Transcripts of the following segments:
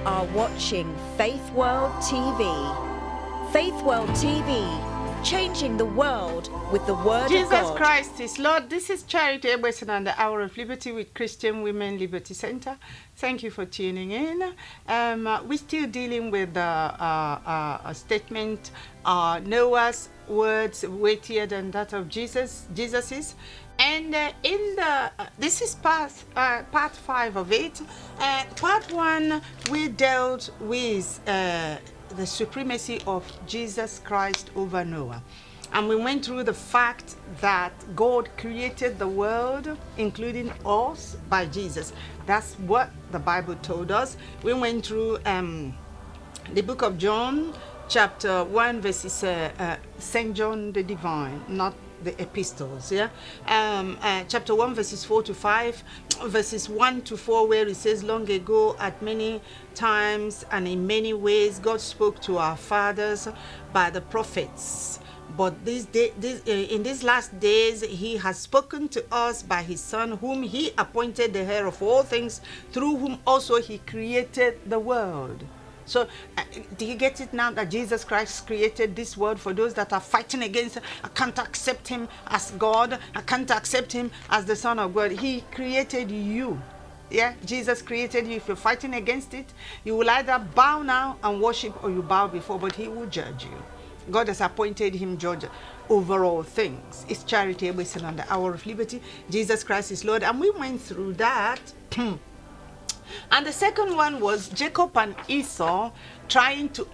are watching Faith World TV. Faith World TV, changing the world with the Word of God. Jesus Christ is Lord. This is Charity Eberson on the Hour of Liberty with Christian Women Liberty Center. Thank you for tuning in. We're still dealing with the statement, Noah's words weightier than that of Jesus's. And this is part 5 of it. Part 1, we dealt with the supremacy of Jesus Christ over Noah. And we went through the fact that God created the world, including us, by Jesus. That's what the Bible told us. We went through the book of John, chapter 1, verses, St. John the Divine, not the epistles, yeah? Chapter 1, verses 4 to 5, verses 1 to 4, where it says, long ago, at many times and in many ways, God spoke to our fathers by the prophets. But in these last days, he has spoken to us by his Son, whom he appointed the heir of all things, through whom also he created the world. So, do you get it now that Jesus Christ created this world? For those that are fighting against, I can't accept him as God, I can't accept him as the Son of God. He created you. Yeah, Jesus created you. If you're fighting against it, you will either bow now and worship, or you bow before, but he will judge you. God has appointed him judge over all things. It's Charity Eberson on the Hour of Liberty. Jesus Christ is Lord. And we went through that. And the second one was Jacob and Esau trying to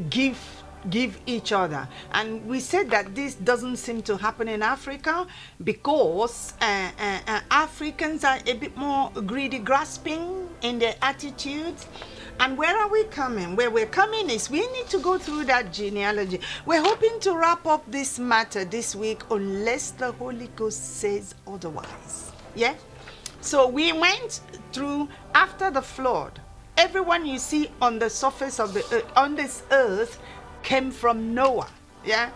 give each other. And we said that this doesn't seem to happen in Africa because Africans are a bit more greedy, grasping in their attitudes. And where are we coming? Where we're coming is we need to go through that genealogy. We're hoping to wrap up this matter this week unless the Holy Ghost says otherwise. Yeah? So we went through after the flood. Everyone you see on the surface of the earth, on this earth, came from Noah. Yeah,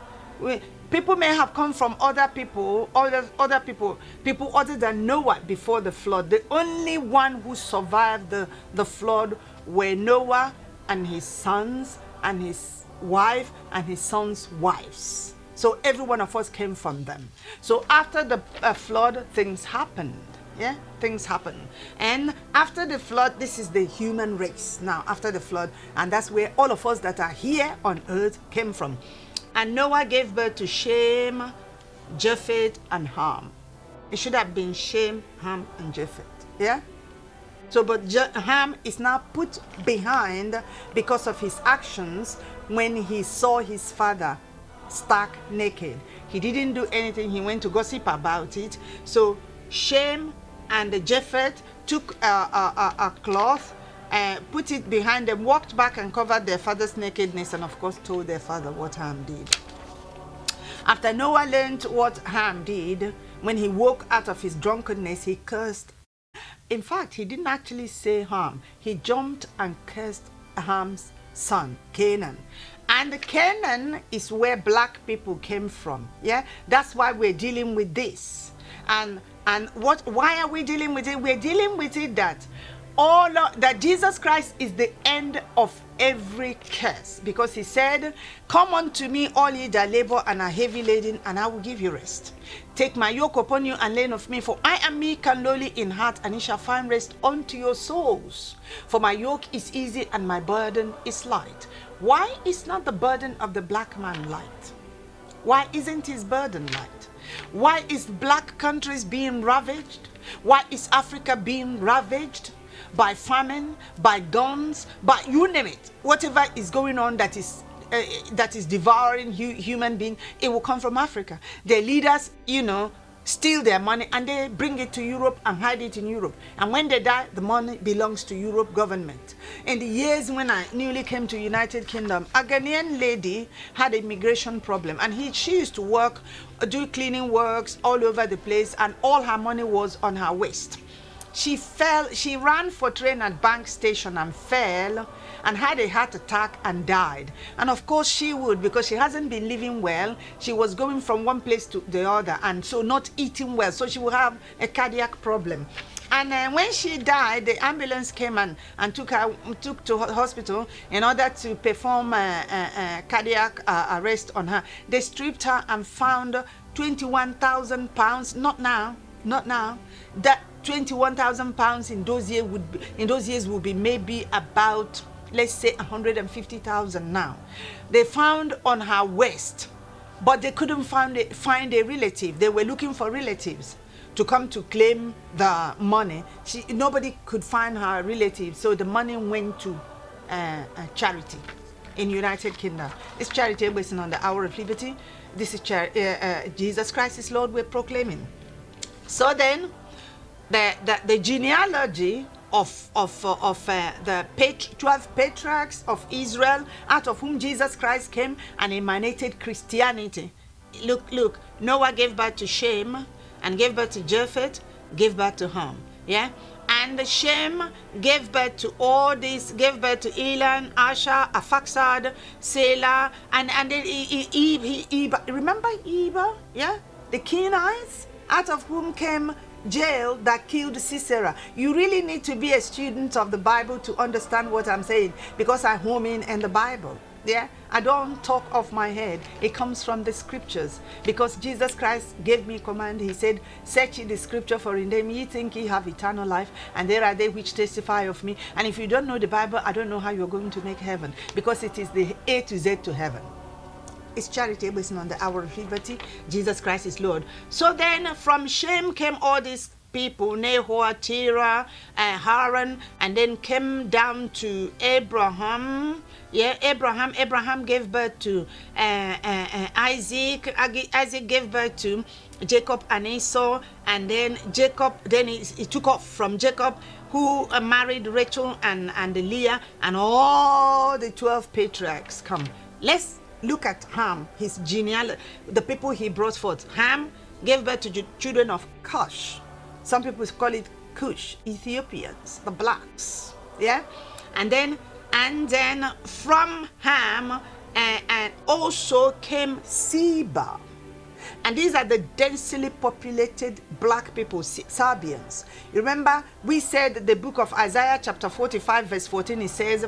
people may have come from other people, people other than Noah before the flood. The only one who survived the flood were Noah and his sons and his wife and his sons' wives. So every one of us came from them. So after the flood, things happened. Yeah, things happen. And after the flood, this is the human race now, after the flood. And that's where all of us that are here on earth came from. And Noah gave birth to Shem, Japheth, and Ham. It should have been Shem, Ham, and Japheth. Yeah? So, but Ham is now put behind because of his actions when he saw his father stark naked. He didn't do anything. He went to gossip about it. So Shem and Japheth took a cloth, put it behind them, walked back and covered their father's nakedness, and of course told their father what Ham did. After Noah learned what Ham did, when he woke out of his drunkenness, he cursed. In fact, he didn't actually say Ham. He jumped and cursed Ham's son, Canaan. And Canaan is where black people came from. Yeah, that's why we're dealing with this. And why are we dealing with it? We're dealing with it that that Jesus Christ is the end of every curse, because he said, come unto me all ye that labor and are heavy laden, and I will give you rest. Take my yoke upon you and learn of me, for I am meek and lowly in heart, and ye shall find rest unto your souls. For my yoke is easy and my burden is light. Why is not the burden of the black man light? Why isn't his burden light? Why is black countries being ravaged? Why is Africa being ravaged by famine, by guns, by you name it? Whatever is going on that is devouring human beings, it will come from Africa. Their leaders, steal their money and they bring it to Europe and hide it in Europe. And when they die, the money belongs to Europe government. In the years when I newly came to United Kingdom, a Ghanaian lady had a migration problem, and she used to do cleaning works all over the place, and all her money was on her waist. She fell, she ran for train at Bank Station and fell and had a heart attack and died. And of course she would, because she hasn't been living well. She was going from one place to the other and so not eating well. So she will have a cardiac problem. And when she died, the ambulance came and took her to hospital in order to perform a cardiac arrest on her. They stripped her and found 21,000 pounds. Not now. That 21,000 pounds in those years would be maybe about, let's say, 150,000 now. They found on her waist, but they couldn't find a relative. They were looking for relatives to come to claim the money. Nobody could find her relatives, so the money went to charity in United Kingdom. It's charity based on the Hour of Liberty. This is Jesus Christ is Lord we're proclaiming. So then, the genealogy of the 12 patriarchs of Israel, out of whom Jesus Christ came and emanated Christianity. Look, Noah gave birth to Shem, and gave birth to Japheth, gave birth to Ham. Yeah? And Shem gave birth to all these, gave birth to Elan, Asher, Arphaxad, Selah, and then Eve. Remember Eve? Yeah? The Kenites, out of whom came Jael that killed Sisera. You really need to be a student of the Bible to understand what I'm saying, because I home in the Bible. Yeah, I don't talk off my head. It comes from the scriptures, because Jesus Christ gave me command. He said, search ye the scripture, for in them ye think ye have eternal life, and there are they which testify of me. And if you don't know the Bible, I don't know how you're going to make heaven, because it is the A to Z to heaven. It's charity based on the Hour of Liberty. Jesus Christ is Lord. So then from Shem came all these people, Nahor, Terah, Haran, and then came down to Abraham. Yeah, Abraham gave birth to Isaac. Isaac gave birth to Jacob and Esau, and then Jacob, then he took off from Jacob, who married Rachel and Leah, and all the 12 patriarchs come. Let's look at Ham, his genealogy, the people he brought forth. Ham gave birth to children of Cush. Some people call it Cush, Ethiopians, the blacks. Yeah, and then from Ham and also came Seba. And these are the densely populated black people, Sabians. You remember, we said the book of Isaiah chapter 45 verse 14, it says,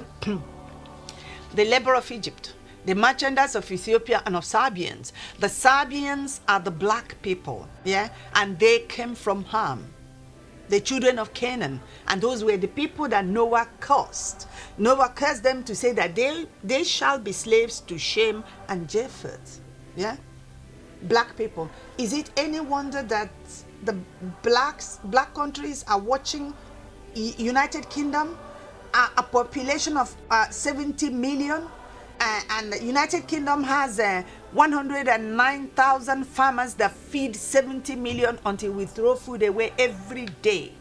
the labor of Egypt, the merchandise of Ethiopia and of Sabians. The Sabians are the black people, yeah, and they came from Ham, the children of Canaan, and those were the people that Noah cursed. Noah cursed them to say that they shall be slaves to Shem and Japheth, yeah, black people. Is it any wonder that the black countries are watching United Kingdom, a population of 70 million? And the United Kingdom has 109,000 farmers that feed 70 million until we throw food away every day.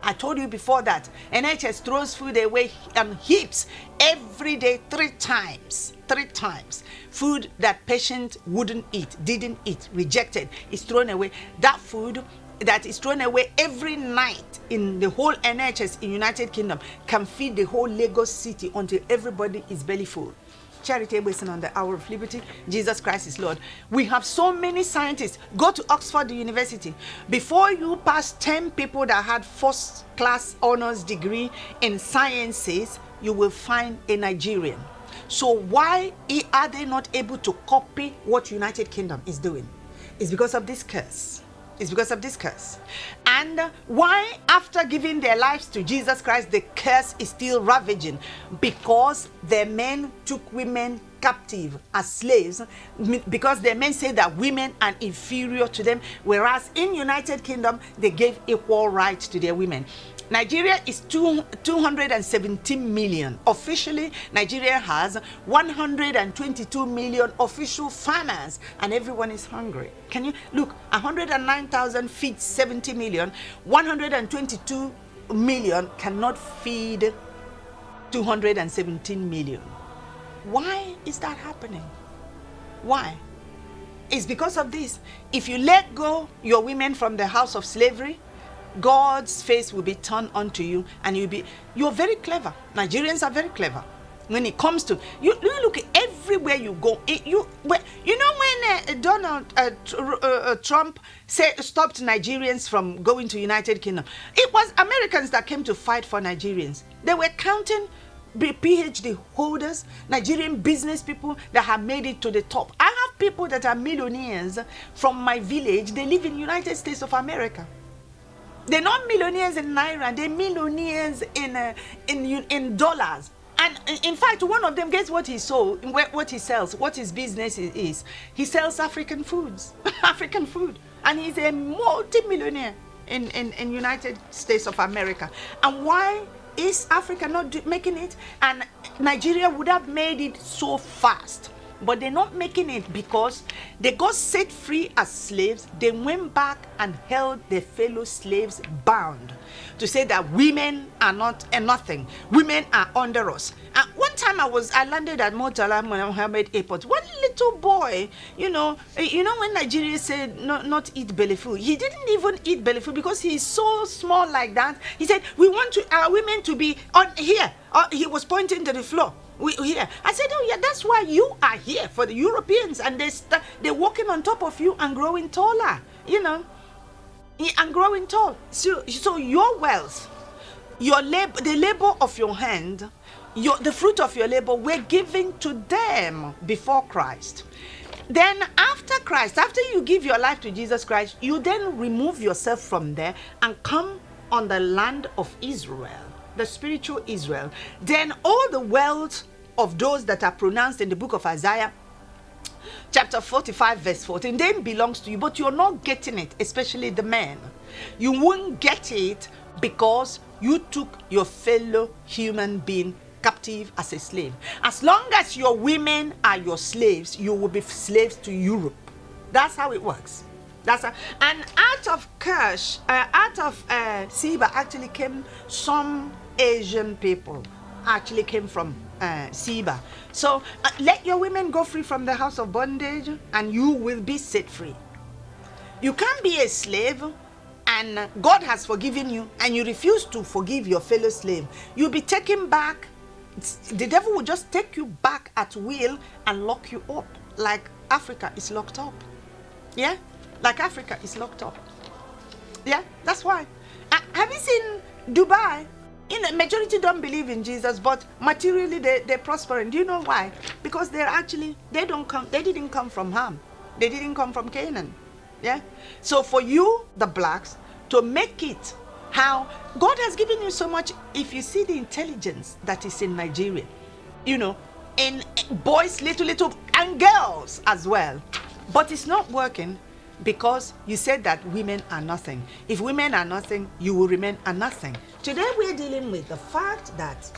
I told you before that NHS throws food away in heaps every day, 3 times. 3 times. Food that patients wouldn't eat, didn't eat, rejected, is thrown away. That food that is thrown away every night in the whole NHS in United Kingdom can feed the whole Lagos city until everybody is belly full. Charity based on the Hour of Liberty. Jesus Christ is Lord. We have so many scientists. Go to Oxford University. Before you pass 10 people that had first class honors degree in sciences, you will find a Nigerian. So why are they not able to copy what United Kingdom is doing? It's because of this curse. It's because of this curse. And why, after giving their lives to Jesus Christ, the curse is still ravaging? Because their men took women captive as slaves, because their men say that women are inferior to them, whereas in United Kingdom, they gave equal rights to their women. Nigeria is 217 million. Officially, Nigeria has 122 million official farmers, and everyone is hungry. Can you look? 109,000 feeds 70 million. 122 million cannot feed 217 million. Why is that happening? Why? It's because of this. If you let go your women from the house of slavery, God's face will be turned onto you, and you're very clever. Nigerians are very clever. When it comes to you look at everywhere you go. When Donald Trump stopped Nigerians from going to United Kingdom, it was Americans that came to fight for Nigerians. They were counting PhD holders, Nigerian business people that have made it to the top. I have people that are millionaires from my village. They live in United States of America. They're not millionaires in Naira. They're millionaires in dollars. And in fact, one of them, guess what he sold, what he sells, what his business is. He sells African foods, African food. And he's a multi-millionaire in United States of America. And why is Africa not making it? And Nigeria would have made it so fast. But they're not making it because they got set free as slaves. They went back and held their fellow slaves bound to say that women are not nothing. Women are under us. One time I landed at Murtala Mohammed Airport. One little boy, you know when Nigeria said not eat belly food, he didn't even eat belly food because he's so small like that. He said, we want our women to be on here. He was pointing to the floor. Here. I said, oh yeah, that's why you are here, for the Europeans, and they're walking on top of you and growing taller, and growing tall. So your wealth, your labor, the labor of your hand, the fruit of your labor, were given to them before Christ. Then after Christ, after you give your life to Jesus Christ, you then remove yourself from there and come on the land of Israel, the spiritual Israel. Then all the wealth of those that are pronounced in the book of Isaiah, chapter 45, verse 14, then belongs to you, but you're not getting it, especially the men. You won't get it because you took your fellow human being captive as a slave. As long as your women are your slaves, you will be slaves to Europe. That's how it works. And out of Cush, Seba actually came some Asian people, actually came from Seba. So let your women go free from the house of bondage and you will be set free. You can't be a slave and God has forgiven you and you refuse to forgive your fellow slave. You'll be taken back. The devil will just take you back at will and lock you up like Africa is locked up. Yeah? Like Africa is locked up. Yeah? That's why. Have you seen Dubai? Majority don't believe in Jesus, but materially they're prospering. Do you know why? Because they didn't come from Ham. They didn't come from Canaan. Yeah? So for you, the blacks, to make it how God has given you so much, if you see the intelligence that is in Nigeria, in boys, little, and girls as well. But it's not working because you said that women are nothing. If women are nothing, you will remain a nothing. Today we're dealing with the fact that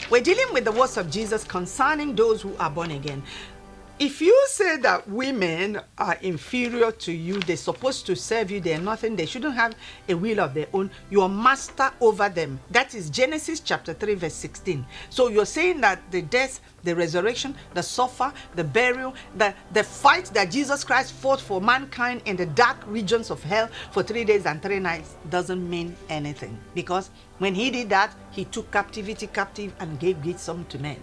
we're dealing with the words of Jesus concerning those who are born again. If you say that women are inferior to you, they're supposed to serve you, they're nothing, they shouldn't have a will of their own, you're master over them. That is Genesis chapter 3 verse 16. So you're saying that the death, the resurrection, the suffer, the burial, the fight that Jesus Christ fought for mankind in the dark regions of hell for 3 days and 3 nights doesn't mean anything. Because when he did that, he took captivity captive and gave gifts unto men.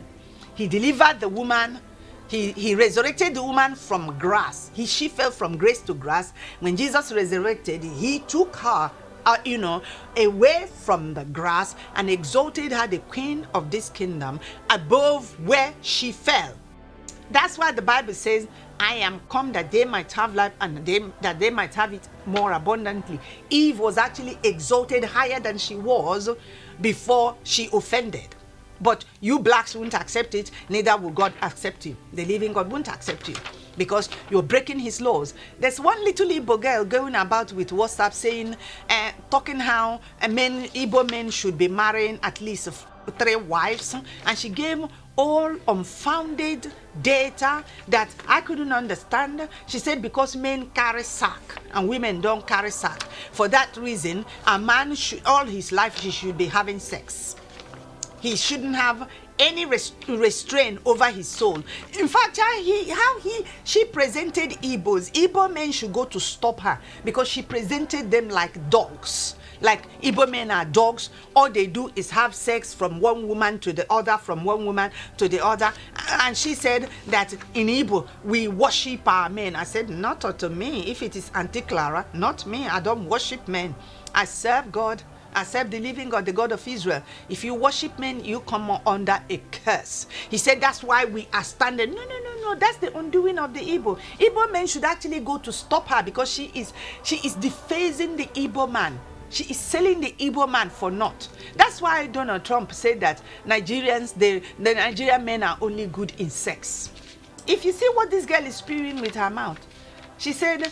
He delivered the woman. He resurrected the woman from grass. She fell from grace to grass. When Jesus resurrected, he took her away from the grass and exalted her, the queen of this kingdom, above where she fell. That's why the Bible says, I am come that they might have life and that they might have it more abundantly. Eve was actually exalted higher than she was before she offended. But you blacks won't accept it, neither will God accept you. The living God won't accept you because you're breaking his laws. There's one little Igbo girl going about with WhatsApp saying, talking how Igbo men should be marrying at least 3 wives. And she gave all unfounded data that I couldn't understand. She said because men carry sack and women don't carry sack. For that reason, a man should, all his life, he should be having sex. He shouldn't have any restraint over his soul. In fact, she presented Igbo men should go to stop her because she presented them like dogs. Like Igbo men are dogs. All they do is have sex from one woman to the other, from one woman to the other. And she said that in Igbo, we worship our men. I said, not to me. If it is Auntie Clara, not me. I don't worship men. I serve God. I serve the living God, the God of Israel. If you worship men, you come under a curse. He said that's why we are standing. No. That's the undoing of the Igbo. Igbo men should actually go to stop her because she is defacing the Igbo man. She is selling the Igbo man for naught. That's why Donald Trump said that Nigerians, the Nigerian men are only good in sex. If you see what this girl is spewing with her mouth, she said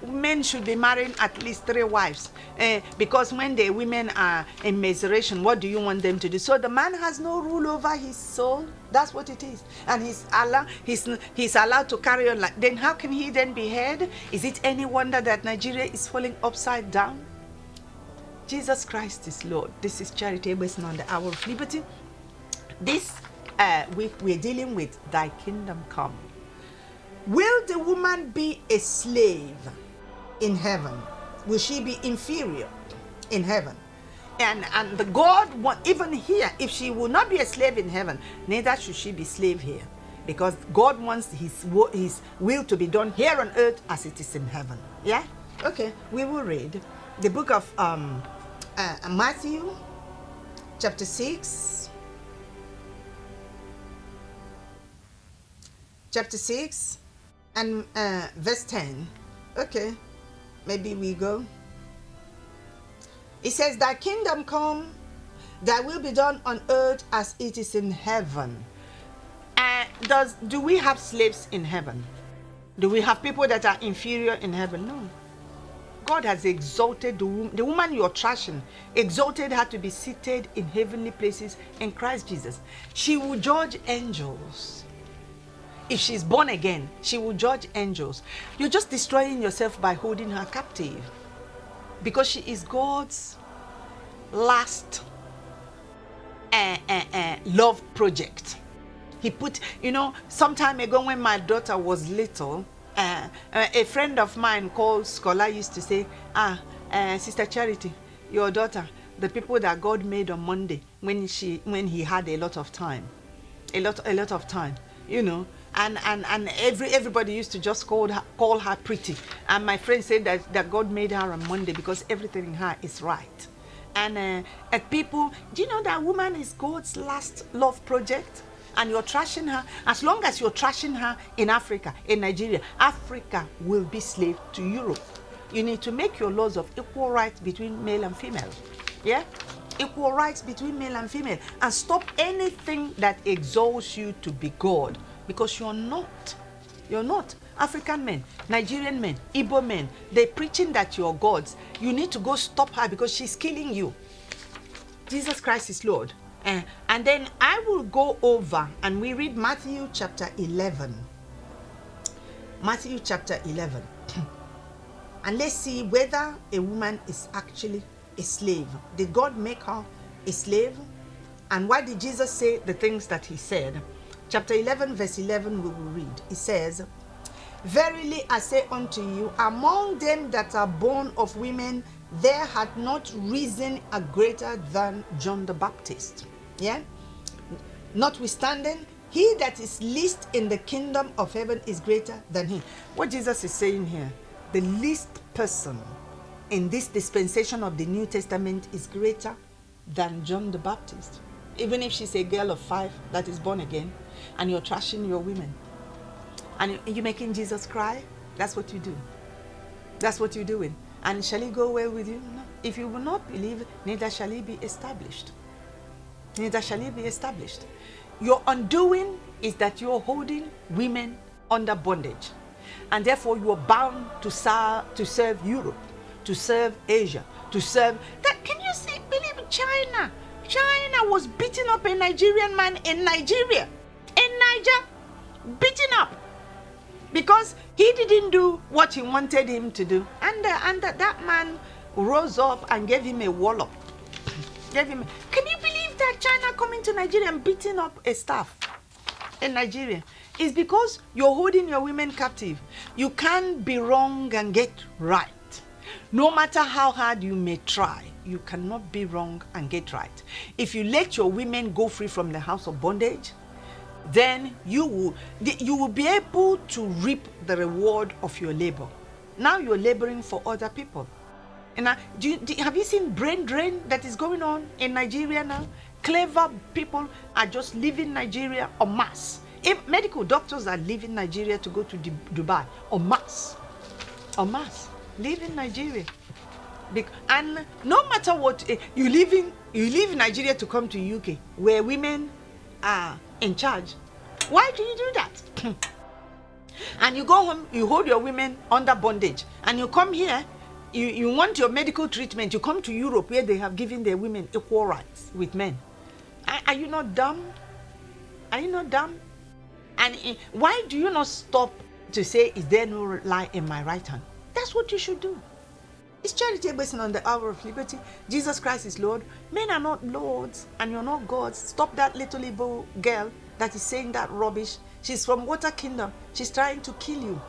men should be marrying at least 3 wives because when the women are in menstruation, what do you want them to do? So the man has no rule over his soul. That's what it is. And he's allowed to carry on like, then how can he then be heard? Is it any wonder that Nigeria is falling upside down? Jesus Christ is Lord. This is Charity Egbesina on the Hour of Liberty. This week we're dealing with Thy Kingdom Come. Will the woman be a slave in heaven? Will she be inferior in heaven? And the God, even here, if she will not be a slave in heaven, neither should she be slave here. Because God wants his will to be done here on earth as it is in heaven. Yeah? Okay, we will read the book of Matthew, chapter 6. Chapter 6 and verse 10. Okay, maybe we go. It says, Thy kingdom come, thy will be done on earth as it is in heaven. Do we have slaves in heaven? Do we have people that are inferior in heaven? No. God has exalted the woman you're trashing, exalted her to be seated in heavenly places in Christ Jesus. She will judge angels. If she's born again, she will judge angels. You're just destroying yourself by holding her captive. Because she is God's last love project. He put, some time ago when my daughter was little, a friend of mine called Scholar used to say, Sister Charity, your daughter, the people that God made on Monday when he had a lot of time, a lot of time, and everybody used to just call her pretty. And my friend said that God made her on Monday because everything in her is right. And people, do you know that woman is God's last love project? And you're trashing her. As long as you're trashing her in Africa, in Nigeria, Africa will be slave to Europe. You need to make your laws of equal rights between male and female. Yeah? Equal rights between male and female. And stop anything that exalts you to be God. Because you're not. You're not. African men, Nigerian men, Igbo men, they're preaching that you're gods. You need to go stop her because she's killing you. Jesus Christ is Lord. And then I will go over and we read Matthew chapter 11. Matthew chapter 11. And let's see whether a woman is actually a slave. Did God make her a slave? And why did Jesus say the things that he said? Chapter 11 verse 11 we will read. It says, Verily I say unto you, among them that are born of women, there hath not risen a greater than John the Baptist. Yeah? Notwithstanding, he that is least in the kingdom of heaven is greater than he. What Jesus is saying here, the least person in this dispensation of the New Testament is greater than John the Baptist. Even if she's a girl of 5 that is born again, and you're trashing your women, and you're making Jesus cry, that's what you do. That's what you're doing. And shall it go well with you? No. If you will not believe, neither shall it be established. Neither shall it be established. Your undoing is that you're holding women under bondage. And therefore you are bound to serve Europe, to serve Asia, to serve that. Can you see, believe China? China was beating up a Nigerian man in Nigeria. In Niger, beating up. Because he didn't do what he wanted him to do. And that man rose up and gave him a wallop. Can you believe that like China coming to Nigeria and beating up a staff in Nigeria. It's because you're holding your women captive. You can't be wrong and get right. No matter how hard you may try, you cannot be wrong and get right. If you let your women go free from the house of bondage, then you will be able to reap the reward of your labor. Now you're laboring for other people. And have you seen brain drain that is going on in Nigeria now? Clever people are just leaving Nigeria en masse. Medical doctors are leaving Nigeria to go to Dubai en masse. En masse. Leaving Nigeria. And no matter what, you leave Nigeria to come to UK, where women are in charge. Why do you do that? And you go home, you hold your women under bondage, and you come here, you want your medical treatment, you come to Europe where they have given their women equal rights with men. Are you not dumb? Are you not dumb? And why do you not stop to say, is there no lie in my right hand? That's what you should do. It's Charity Egbesina on the Hour of Liberty. Jesus Christ is Lord. Men are not lords and you're not gods. Stop that little Igbo girl that is saying that rubbish. She's from Water Kingdom. She's trying to kill you.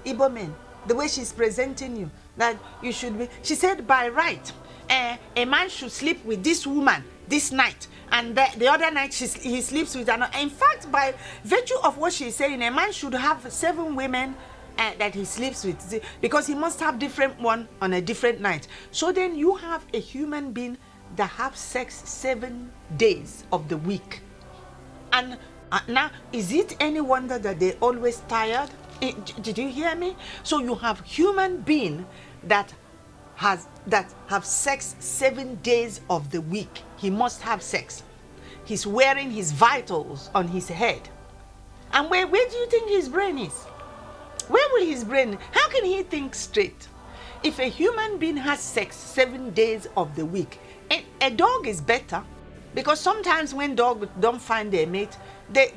Igbo men, the way she's presenting you, that you should be. She said by right, a man should sleep with this woman this night, and the other night he sleeps with another. In fact, by virtue of what she's saying, a man should have 7 women that he sleeps with, because he must have different one on a different night. So then you have a human being that have sex 7 days of the week. And now, is it any wonder that they're always tired? Did you hear me? So you have human being that have sex 7 days of the week. He must have sex. He's wearing his vitals on his head. And where do you think his brain is? Where will his brain? How can he think straight? If a human being has sex 7 days of the week, a dog is better, because sometimes when dogs don't find their mate, they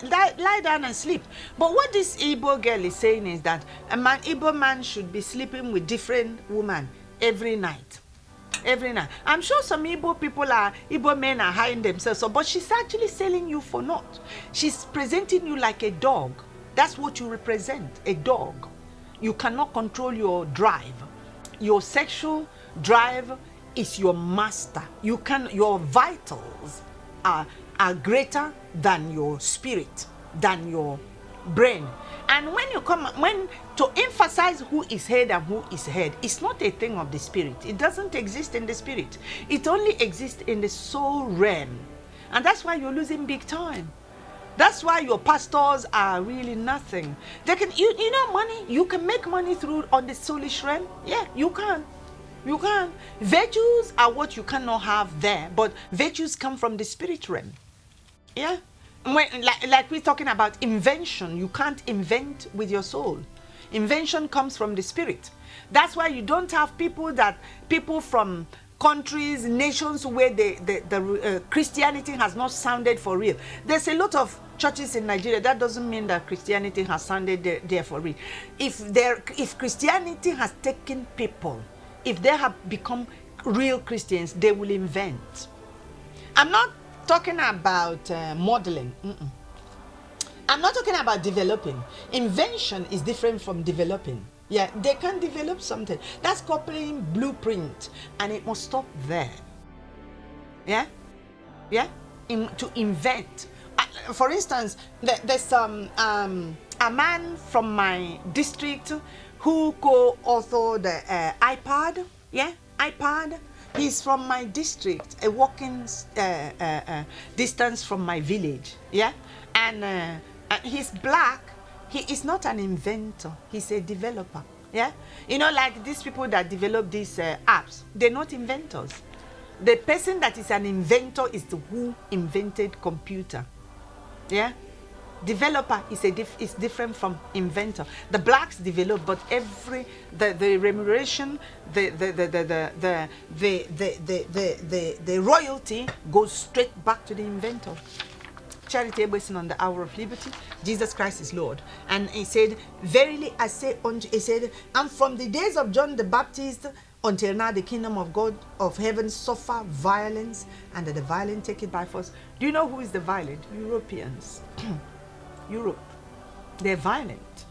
lie down and sleep. But what this Igbo girl is saying is that Igbo man should be sleeping with different women every night. Every night. I'm sure some Igbo men are hiding themselves, but she's actually selling you for naught. She's presenting you like a dog. That's what you represent, a dog. You cannot control your drive. Your sexual drive is your master. Your vitals are greater than your spirit, than your brain. And when to emphasize who is head and who is head, it's not a thing of the spirit. It doesn't exist in the spirit. It only exists in the soul realm. And that's why you're losing big time. That's why your pastors are really nothing. They can, you know, money. You can make money on the soulish realm. Yeah, you can. You can. Virtues are what you cannot have there, but virtues come from the spirit realm. Yeah. Like we're talking about invention, you can't invent with your soul. Invention comes from the spirit. That's why you don't have people from countries, nations where the Christianity has not sounded for real. There's a lot of churches in Nigeria. That doesn't mean that Christianity has sounded there for real. If Christianity has taken people, if they have become real Christians, they will invent. I'm not talking about modeling. I'm not talking about developing. Invention is different from developing. Yeah, they can develop something. That's copying blueprint, and it must stop there. Yeah? Yeah? To invent. For instance, there's a man from my district who co-authored the iPad. Yeah? iPad. He's from my district, a walking distance from my village. Yeah? And he's black. He is not an inventor. He's a developer. Yeah? You know, like these people that develop these apps, they're not inventors. The person that is an inventor is the who invented computer. Yeah? Developer is different from inventor. The blacks develop, but the remuneration, the royalty goes straight back to the inventor. Charity Egbesina on the Hour of Liberty. Jesus Christ is Lord. And he said, verily I say unto you, he said, and from the days of John the Baptist until now the kingdom of God, of heaven, suffer violence, and that the violent take it by force. Do you know who is the violent? Europeans. Europe. They're violent.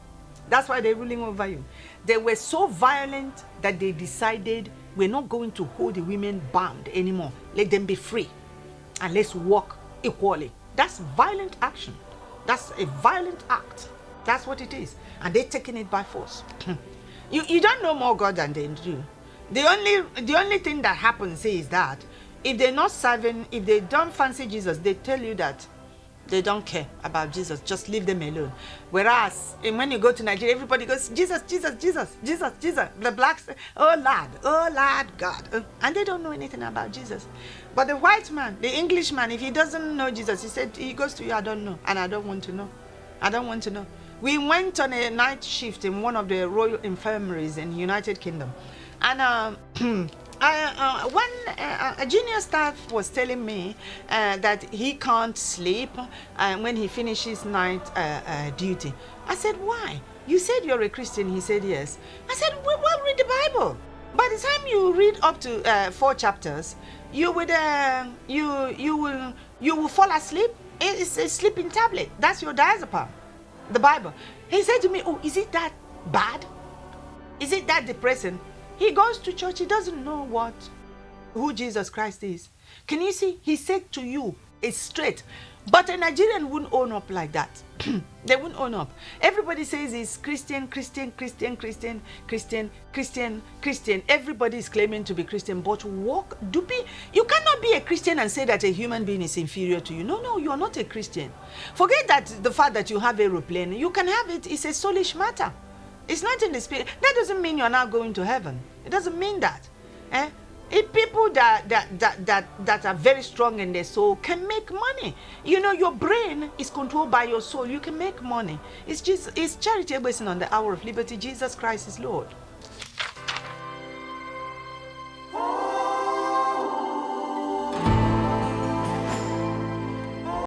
That's why they're ruling over you. They were so violent that they decided, we're not going to hold the women bound anymore. Let them be free. And let's walk equally. That's violent action. That's a violent act. That's what it is. And they're taking it by force. You don't know more God than they do. The only thing that happens is that if they're not serving, if they don't fancy Jesus, they tell you that they don't care about Jesus. Just leave them alone. Whereas when you go to Nigeria, everybody goes, Jesus, Jesus, Jesus, Jesus, Jesus. The blacks, oh Lord, God. And they don't know anything about Jesus. But the white man, the Englishman, if he doesn't know Jesus, he said, he goes to you, I don't know, and I don't want to know. I don't want to know. We went on a night shift in one of the royal infirmaries in the United Kingdom. And a junior staff was telling me that he can't sleep when he finishes night duty. I said, why? You said you're a Christian. He said, yes. I said, well, read the Bible. By the time you read up to 4 chapters, you will fall asleep. It's a sleeping tablet. That's your diazepam, the Bible. He said to me, oh, is it that bad? Is it that depressing? He goes to church. He doesn't know who Jesus Christ is. Can you see? He said to you, it's straight. But a Nigerian wouldn't own up like that. They wouldn't own up. Everybody says it's Christian, Christian, Christian, Christian, Christian, Christian, Christian. Everybody is claiming to be Christian, but you cannot be a Christian and say that a human being is inferior to you. No, you are not a Christian. Forget that the fact that you have aeroplane. You can have it. It's a soulish matter. It's not in the spirit. That doesn't mean you're not going to heaven. It doesn't mean that. If people that are very strong in their soul can make money. You know, your brain is controlled by your soul. You can make money. It's Charity Ebwesin on the Hour of Liberty. Jesus Christ is Lord.